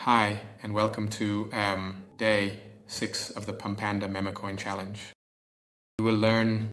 Hi, and welcome to day 6 of the PumpPanda meme coin challenge. You will learn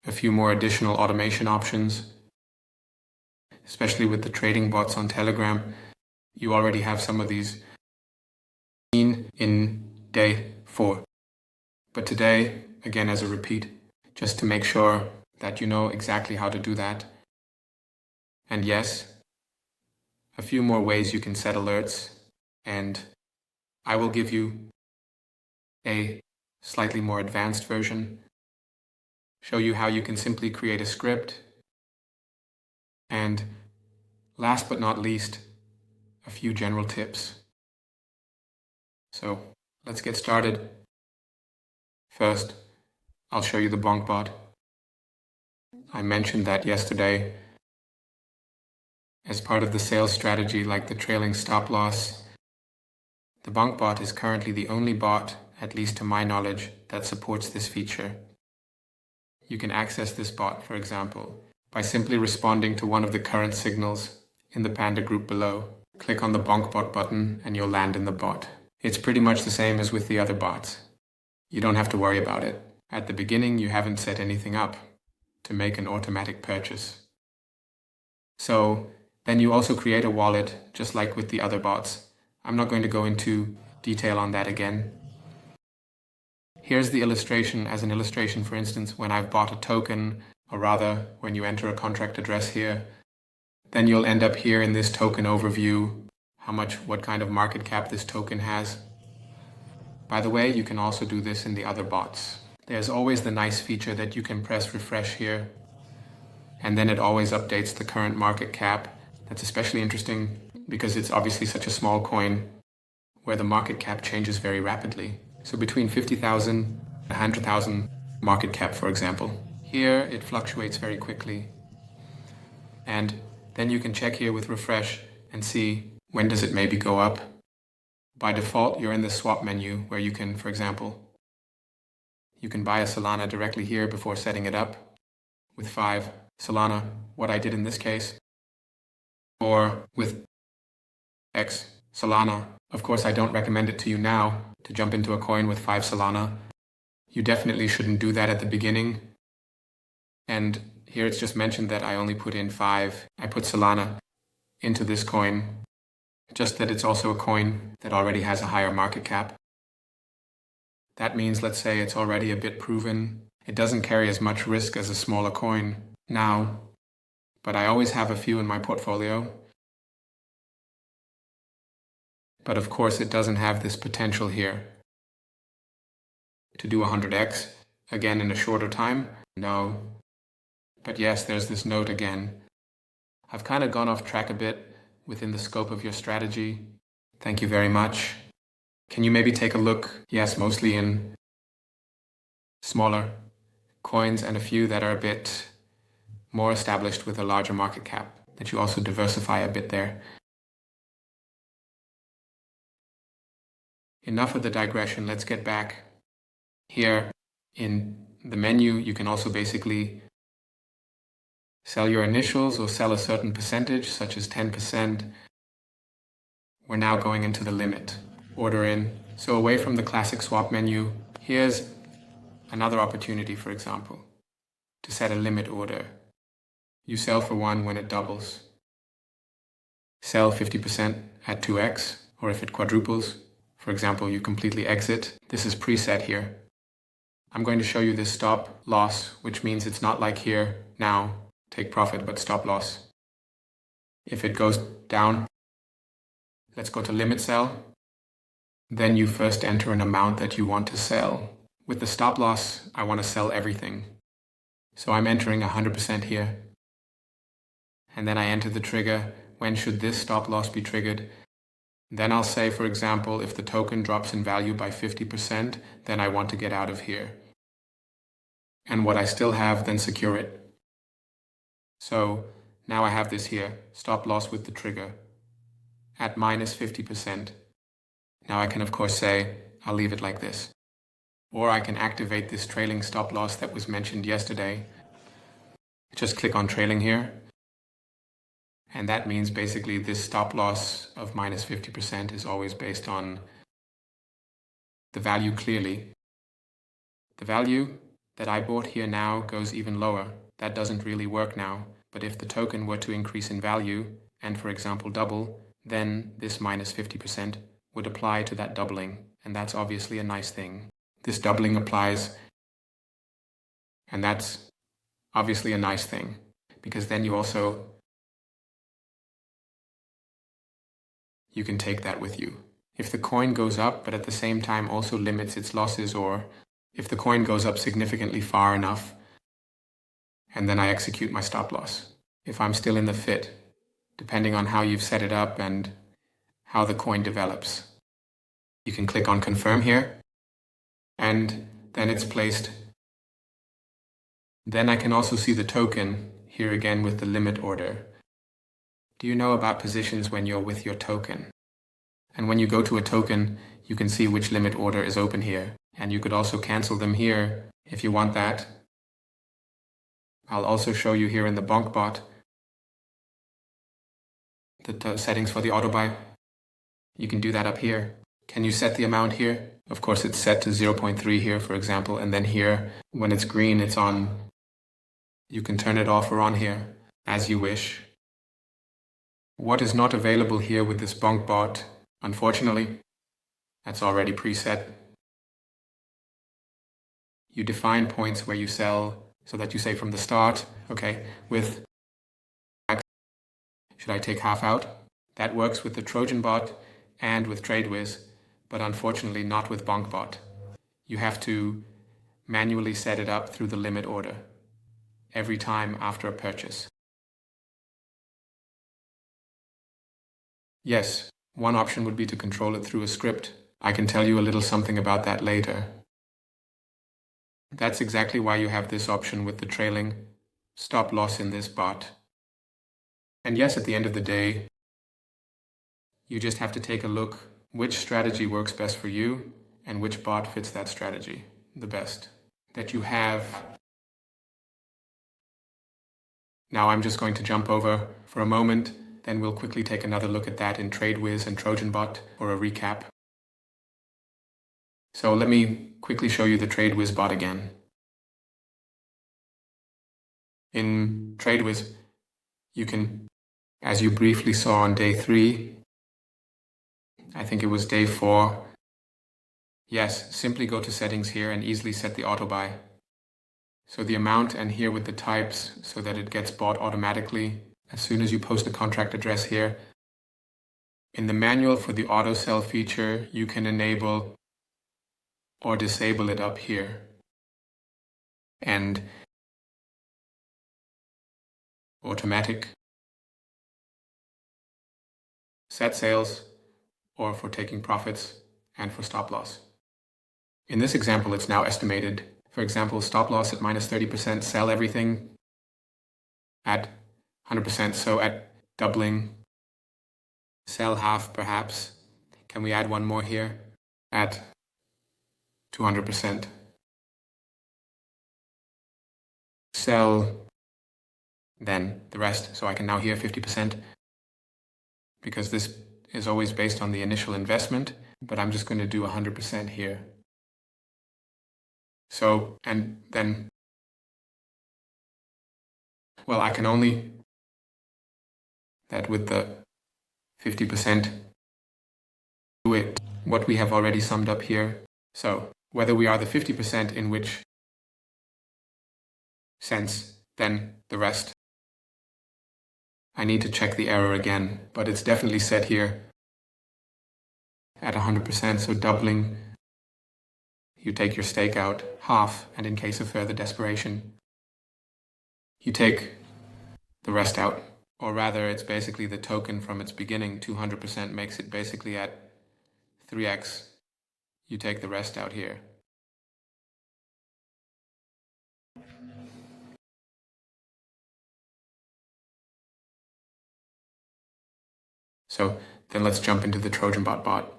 a few more additional automation options, especially with the trading bots on Telegram. You already have some of these seen in day 4. But today, again as a repeat, just to make sure that you know exactly how to do that. And yes, a few more ways you can set alerts, and I will give you a slightly more advanced version, show you how you can simply create a script, and last but not least, a few general tips. So let's get started. First, I'll show you the BonkBot. I mentioned that yesterday as part of the sales strategy, like the trailing stop loss. The BonkBot is currently the only bot, at least to my knowledge, that supports this feature. You can access this bot, for example, by simply responding to one of the current signals in the Panda group below. Click on the BonkBot button and you'll land in the bot. It's pretty much the same as with the other bots. You don't have to worry about it. At the beginning, you haven't set anything up to make an automatic purchase. So then you also create a wallet, just like with the other bots. I'm not going to go into detail on that again. Here's the illustration as an illustration, for instance, when I've bought a token, or rather, when you enter a contract address here, then you'll end up here in this token overview, what kind of market cap this token has. By the way, you can also do this in the other bots. There's always the nice feature that you can press refresh here, and then it always updates the current market cap. That's especially interesting because it's obviously such a small coin where the market cap changes very rapidly. So between 50,000 and 100,000 market cap, for example. Here it fluctuates very quickly. And then you can check here with refresh and see when does it maybe go up. By default, you're in the swap menu where you can, for example, you can buy a Solana directly here before setting it up with 5 Solana, what I did in this case, or with X Solana. Of course, I don't recommend it to you now to jump into a coin with 5 Solana. You definitely shouldn't do that at the beginning. And here it's just mentioned that I only put in 5. I put Solana into this coin, just that it's also a coin that already has a higher market cap. That means, let's say it's already a bit proven. It doesn't carry as much risk as a smaller coin now, but I always have a few in my portfolio. But of course, it doesn't have this potential here to do 100x again in a shorter time. No. But yes, there's this note again. I've kind of gone off track a bit within the scope of your strategy. Thank you very much. Can you maybe take a look? Yes, mostly in smaller coins and a few that are a bit more established with a larger market cap, that you also diversify a bit there. Enough of the digression, let's get back. Here in the menu, you can also basically sell your initials or sell a certain percentage, such as 10%. We're now going into the limit. Order in. So away from the classic swap menu, here's another opportunity, for example, to set a limit order. You sell for 1 when it doubles. Sell 50% at 2x, or if it quadruples. For example, you completely exit. This is preset here. I'm going to show you this stop loss, which means it's not like here, now, take profit, but stop loss. If it goes down, let's go to limit sell. Then you first enter an amount that you want to sell. With the stop loss, I want to sell everything. So I'm entering 100% here. And then I enter the trigger. When should this stop loss be triggered? Then I'll say, for example, if the token drops in value by 50%, then I want to get out of here. And what I still have, then secure it. So now I have this here, stop loss with the trigger at minus 50%. Now I can of course say, I'll leave it like this. Or I can activate this trailing stop loss that was mentioned yesterday. Just click on trailing here. And that means basically this stop loss of minus 50% is always based on the value clearly. The value that I bought here now goes even lower. That doesn't really work now. But if the token were to increase in value and, for example, double, then this minus 50% would apply to that doubling. And that's obviously a nice thing. This doubling applies, and that's obviously a nice thing, because then you can take that with you. If the coin goes up, but at the same time also limits its losses, or if the coin goes up significantly far enough, and then I execute my stop loss. If I'm still in the fit, depending on how you've set it up and how the coin develops. You can click on confirm here, and then it's placed. Then I can also see the token here again with the limit order. Do you know about positions when you're with your token? And when you go to a token, you can see which limit order is open here. And you could also cancel them here if you want that. I'll also show you here in the BonkBot the settings for the auto buy. You can do that up here. Can you set the amount here? Of course, it's set to 0.3 here, for example, and then here, when it's green, it's on. You can turn it off or on here, as you wish. What is not available here with this BonkBot, unfortunately, that's already preset. You define points where you sell so that you say from the start, okay, with should I take half out? That works with the TrojanBot and with TradeWiz, but unfortunately not with BonkBot. You have to manually set it up through the limit order every time after a purchase. Yes, one option would be to control it through a script. I can tell you a little something about that later. That's exactly why you have this option with the trailing stop loss in this bot. And yes, at the end of the day, you just have to take a look which strategy works best for you and which bot fits that strategy the best that you have. Now I'm just going to jump over for a moment, then we'll quickly take another look at that in TradeWiz and TrojanBot for a recap. So let me quickly show you the TradeWiz bot again. In TradeWiz, you can, as you briefly saw on day 3, I think it was day 4, yes, simply go to settings here and easily set the auto buy. So the amount and here with the types so that it gets bought automatically as soon as you post the contract address here. In the manual for the auto sell feature, you can enable or disable it up here. And automatic, set sales, or for taking profits and for stop loss. In this example, it's now estimated. For example, stop loss at minus 30%, sell everything at 100%. So at doubling, sell half perhaps. Can we add one more here? At 200%. Sell then the rest. So I can now hear 50% because this is always based on the initial investment, but I'm just going to do 100% here. So, and then, well, I can only that with the 50% do it, what we have already summed up here. So whether we are the 50% in which sense, then the rest. I need to check the error again, but it's definitely set here at 100%, so doubling, you take your stake out half, and in case of further desperation, you take the rest out. Or rather, it's basically the token from its beginning. 200% makes it basically at 3x. You take the rest out here. So then let's jump into the TrojanBot bot.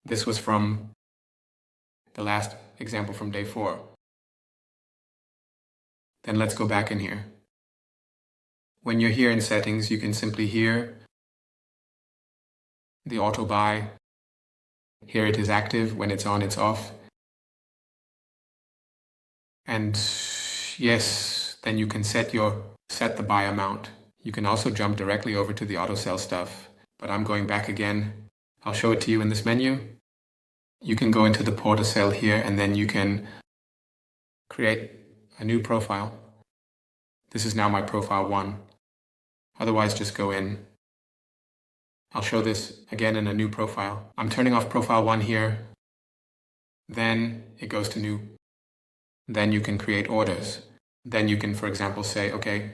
This was from the last example from day 4. Then let's go back in here. When you're here in settings, you can simply hear the auto buy. Here it is active. When it's on, it's off. And yes, then you can set the buy amount. You can also jump directly over to the auto sell stuff, but I'm going back again. I'll show it to you in this menu. You can go into the porter cell here, and then you can create a new profile. This is now my profile 1. Otherwise, just go in. I'll show this again in a new profile. I'm turning off profile 1 here. Then it goes to new. Then you can create orders. Then you can, for example, say, okay,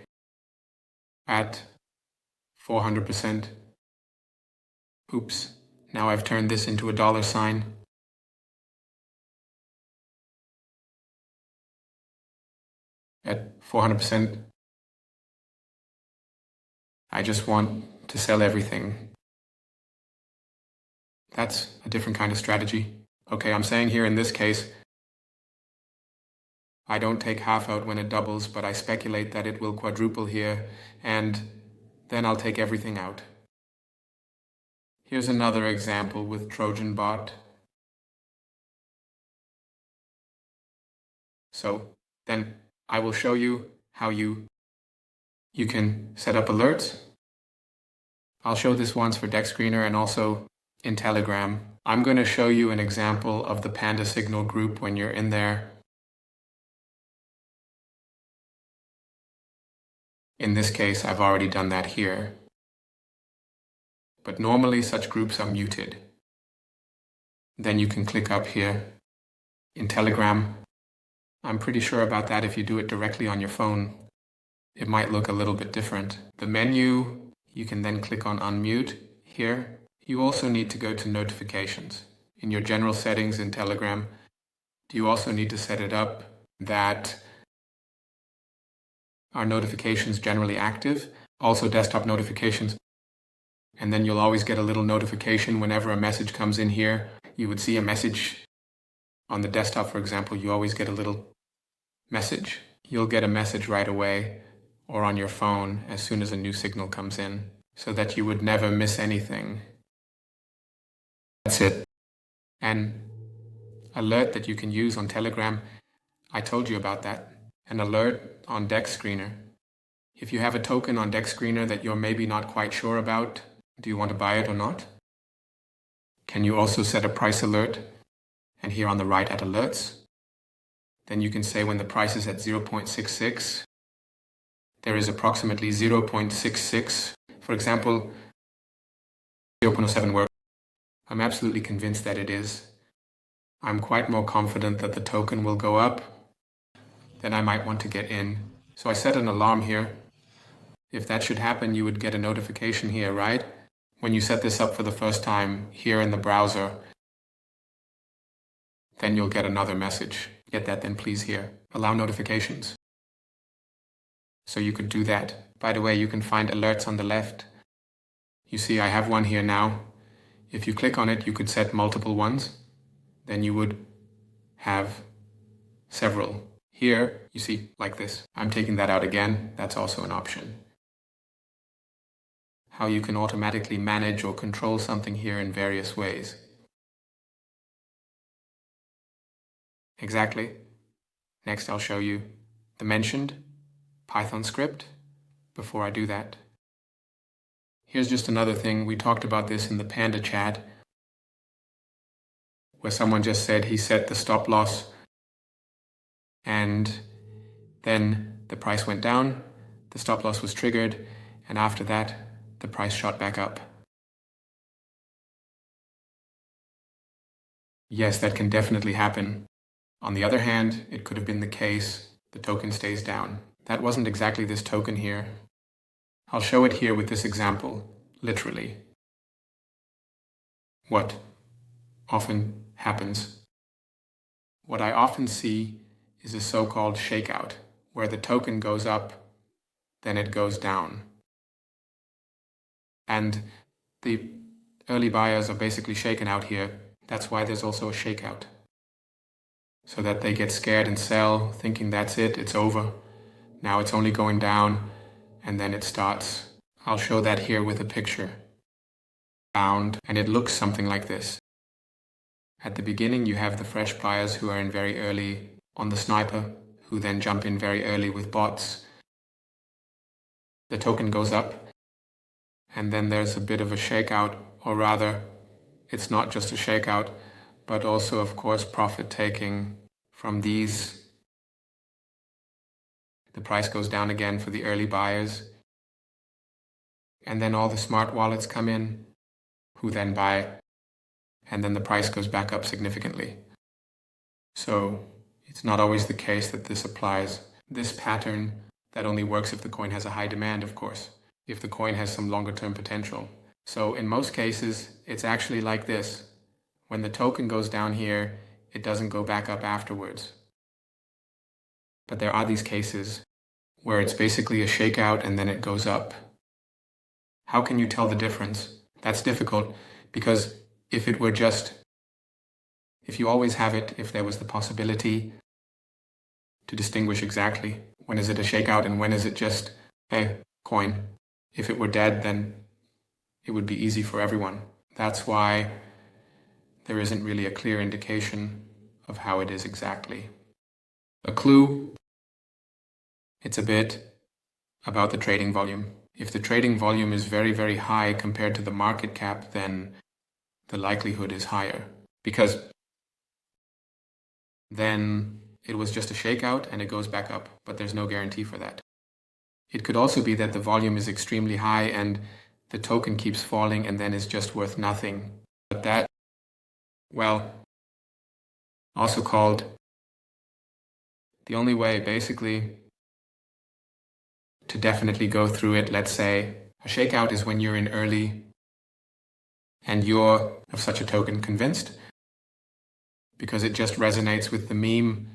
at 400%. Oops, now I've turned this into a $sign. At 400%, I just want to sell everything. That's a different kind of strategy. Okay, I'm saying here in this case, I don't take half out when it doubles, but I speculate that it will quadruple here, and then I'll take everything out. Here's another example with TrojanBot. So then I will show you how you can set up alerts. I'll show this once for Deck Screener and also in Telegram. I'm going to show you an example of the Panda signal group when you're in there. In this case, I've already done that here. But normally such groups are muted. Then you can click up here in Telegram. I'm pretty sure about that if you do it directly on your phone. It might look a little bit different. The menu, you can then click on unmute here. You also need to go to notifications. In your general settings in Telegram, you also need to set it up that are notifications generally active, also desktop notifications. And then you'll always get a little notification whenever a message comes in here. You would see a message on the desktop, for example, you always get a little message. You'll get a message right away or on your phone as soon as a new signal comes in, so that you would never miss anything. That's it. An alert that you can use on Telegram, I told you about that. An alert on Deck Screener. If you have a token on Deck Screener that you're maybe not quite sure about, do you want to buy it or not? Can you also set a price alert? And here on the right at alerts, then you can say when the price is at 0.66, there is approximately 0.66. For example, 0.07 works. I'm absolutely convinced that it is. I'm quite more confident that the token will go up. Then I might want to get in. So I set an alarm here. If that should happen, you would get a notification here, right? When you set this up for the first time here in the browser, then you'll get another message. Get that then please here. Allow notifications. So you could do that. By the way, you can find alerts on the left. You see, I have one here now. If you click on it, you could set multiple ones. Then you would have several. Here, you see, like this. I'm taking that out again. That's also an option. How you can automatically manage or control something here in various ways. Exactly. Next, I'll show you the mentioned Python script. Before I do that, here's just another thing. We talked about this in the Panda chat, where someone just said he set the stop loss and then the price went down, the stop loss was triggered, and after that, the price shot back up. Yes, that can definitely happen. On the other hand, it could have been the case the token stays down. That wasn't exactly this token here. I'll show it here with this example, literally. What often happens. What I often see is a so-called shakeout, where the token goes up, then it goes down. And the early buyers are basically shaken out here. That's why there's also a shakeout. So that they get scared and sell, thinking that's it, it's over. Now it's only going down, and then it starts. I'll show that here with a picture. Bound, and it looks something like this. At the beginning, you have the fresh buyers who are in very early on the sniper, who then jump in very early with bots. The token goes up, and then there's a bit of a shakeout, or rather, it's not just a shakeout, but also, of course, profit taking from these. The price goes down again for the early buyers, and then all the smart wallets come in, who then buy, and then the price goes back up significantly. So it's not always the case that this applies. This pattern, that only works if the coin has a high demand, of course, if the coin has some longer term potential. So in most cases, it's actually like this. When the token goes down here, it doesn't go back up afterwards. But there are these cases where it's basically a shakeout and then it goes up. How can you tell the difference? That's difficult, because if you always have it, if there was the possibility to distinguish exactly when is it a shakeout and when is it just a coin, if it were dead, then it would be easy for everyone. That's why there isn't really a clear indication of how it is exactly. A clue, it's a bit about the trading volume. If the trading volume is very, very high compared to the market cap, then the likelihood is higher, because then it was just a shakeout and it goes back up, but there's no guarantee for that. It could also be that the volume is extremely high and the token keeps falling and then is just worth nothing. But that, well, also called the only way basically to definitely go through it. Let's say a shakeout is when you're in early and you're of such a token convinced because it just resonates with the meme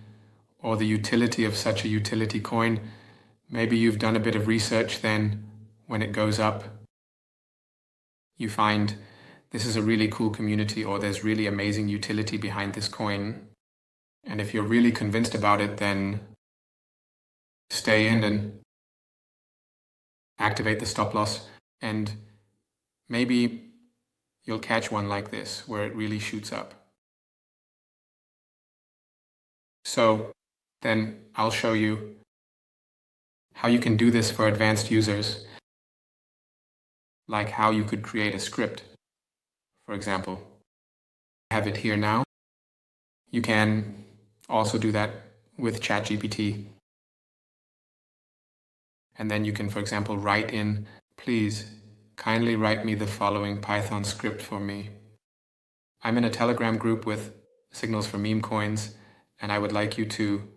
or the utility of such a utility coin. Maybe you've done a bit of research, then when it goes up, you find this is a really cool community or there's really amazing utility behind this coin. And if you're really convinced about it, then stay in and activate the stop loss, and maybe you'll catch one like this where it really shoots up. So then I'll show you how you can do this for advanced users, like how you could create a script, for example. I have it here now. You can also do that with ChatGPT. And then you can, for example, write in, please kindly write me the following Python script for me. I'm in a Telegram group with signals for meme coins, and I would like you to,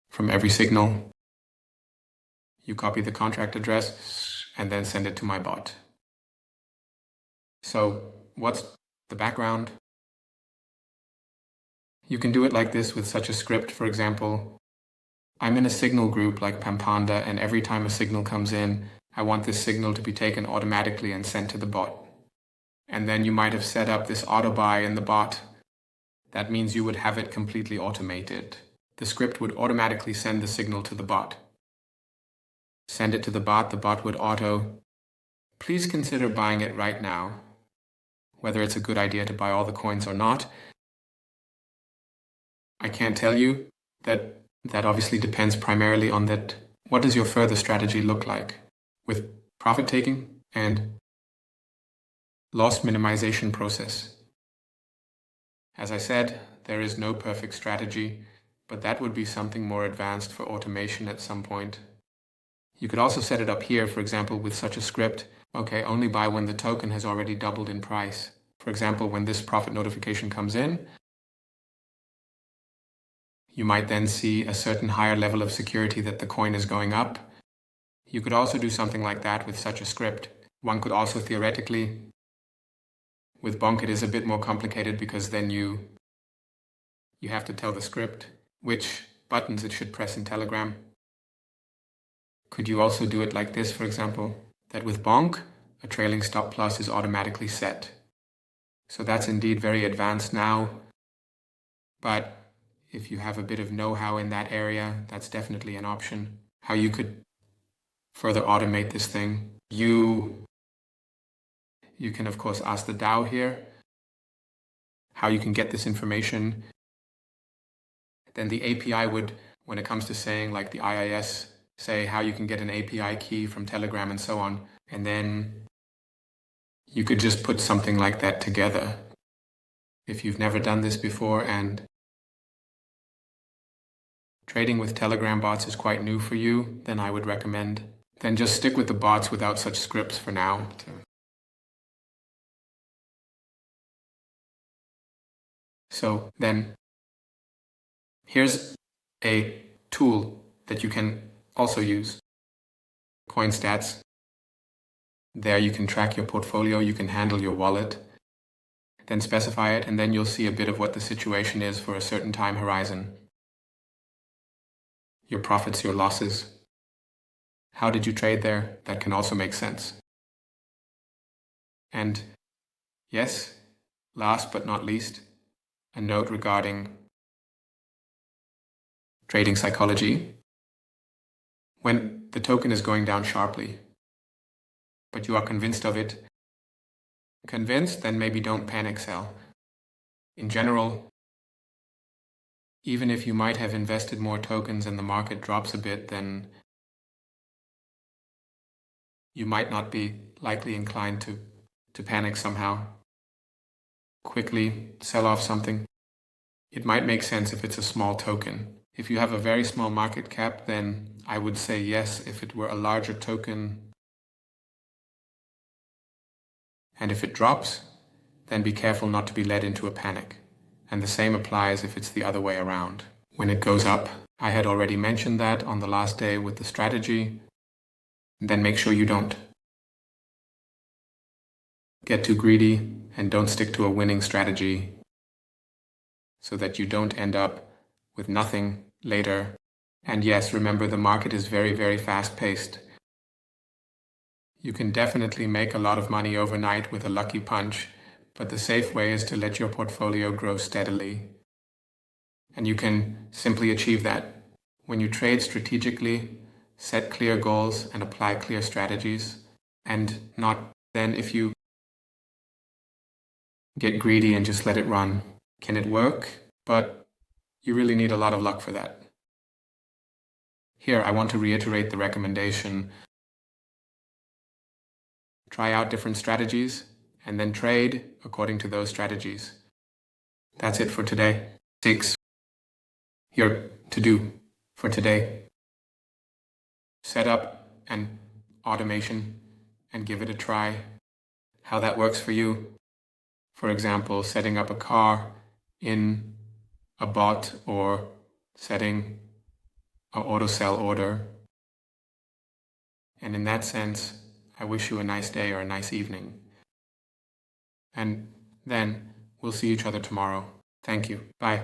from every signal, you copy the contract address and then send it to my bot. So what's the background? You can do it like this with such a script. For example, I'm in a signal group like PumpPanda, and every time a signal comes in, I want this signal to be taken automatically and sent to the bot. And then you might have set up this auto buy in the bot. That means you would have it completely automated. The script would automatically send the signal to the bot. Send it to the bot would auto, please consider buying it right now. Whether it's a good idea to buy all the coins or not, I can't tell you. That obviously depends primarily on that. What does your further strategy look like with profit taking and loss minimization process? As I said, there is no perfect strategy, but that would be something more advanced for automation at some point. You could also set it up here, for example, with such a script. Okay, only buy when the token has already doubled in price. For example, when this profit notification comes in, you might then see a certain higher level of security that the coin is going up. You could also do something like that with such a script. One could also theoretically, with Bonk it is a bit more complicated because then you have to tell the script which buttons it should press in Telegram. Could you also do it like this, for example, that with Bonk, a trailing stop loss is automatically set. So that's indeed very advanced now, but if you have a bit of know-how in that area, that's definitely an option. how you could further automate this thing. You can, of course, ask the DAO here how you can get this information. Then the API would, when it comes to saying like the IIS, say how you can get an API key from Telegram and so on. And then you could just put something like that together. If you've never done this before and trading with Telegram bots is quite new for you, then I would recommend then just stick with the bots without such scripts for now. So then here's a tool that you can also use, CoinsStats. There you can track your portfolio, you can handle your wallet, then specify it, and then you'll see a bit of what the situation is for a certain time horizon. Your profits, your losses. How did you trade there? That can also make sense. And yes, last but not least, a note regarding trading psychology. When the token is going down sharply, but you are convinced of it, then maybe don't panic sell. In general, even if you might have invested more tokens and the market drops a bit, then you might not be likely inclined to panic somehow. Quickly sell off something. It might make sense if it's a small token. If you have a very small market cap, then I would say yes. If it were a larger token and if it drops, then be careful not to be led into a panic. And the same applies if it's the other way around. When it goes up, I had already mentioned that on the last day with the strategy. Then make sure you don't get too greedy and don't stick to a winning strategy so that you don't end up with nothing later. And yes, remember the market is very, very fast-paced. You can definitely make a lot of money overnight with a lucky punch, but the safe way is to let your portfolio grow steadily. And you can simply achieve that when you trade strategically, set clear goals and apply clear strategies, and not then if you get greedy and just let it run. Can it work? But you really need a lot of luck for that. Here, I want to reiterate the recommendation. Try out different strategies and then trade according to those strategies. That's it for today. 6. Your to-do for today. Set up an automation and give it a try. How that works for you. For example, setting up a car in a bot or setting an auto sell order. And in that sense, I wish you a nice day or a nice evening. And then we'll see each other tomorrow. Thank you. Bye.